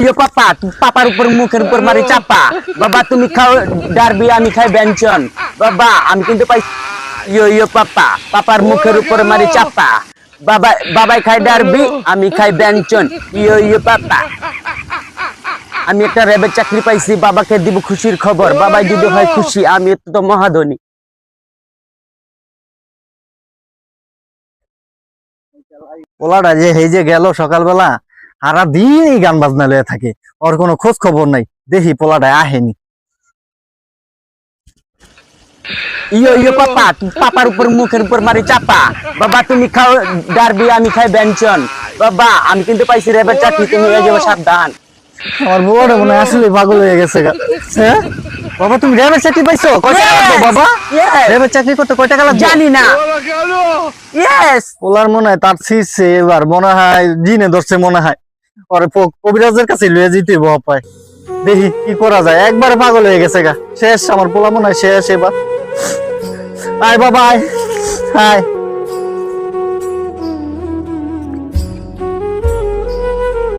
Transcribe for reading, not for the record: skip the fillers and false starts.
ইয়ো পাপা, পাপার উপর মুখের উপর মারি চাপা। বাবা তুমি খাও ডারবি, আমি খাই ব্যঞ্জন। বাবা আমি কিন্তু পাই। ইয়ো ইয়ো পাপা, পাপার মুখের উপর মারি চাপা। বাবা বাবাই খাই ডারবি, আমি খাই ব্যঞ্জন। ইয়ো ইয়ো পাপা, আমি একটা র্যাবের চাকরি পাইছি, বাবাকে দিব খুশির খবর। বাবাই যদি হয় খুশি, আমি তো মহাধনী। পোলাটা যে এই যে গেল সকালবেলা, সারা দিন এই গান বাজনা লয়ে থাকে, ওর কোনো খোঁজ খবর নাই। দেখি পোলাটা আহেনি। ইয়ো ইয়ো পাপা, পাপার উপর মুখের উপর মারি চাপা। বাবা তুমি খাও ডারবি, আমি খাই ব্যঞ্জন। বাবা আমি কিন্তু পাইছি র্যাবের চাকরি, তুমি হয়ে যাবো সাবধান। আমার বউটা মনে হয় আসলে পাগল হয়ে গেছে গা। হ্যাঁ বাবা, তুমি র্যাবের চাকরি পাইছো? কয় টাকা লাগবে বাবা? Yes! র্যাবের চাকরি করতে কয় টাকা লাগবে? জানি না। ইয়েস, পোলার মনে হয় তার ছিঁড়ছে, এবার মনে হয় জিনে ধরছে মনে হয়। ওরে কবিরাজের কাছে লয়ে যেতে হইব পায়। দেখি কি করা যায়, একবারে পাগল হয়ে গেছে গা। শেষ, আমার পোলা মনে হয় শেষ এবার। আয় বাবা আয়, আয়।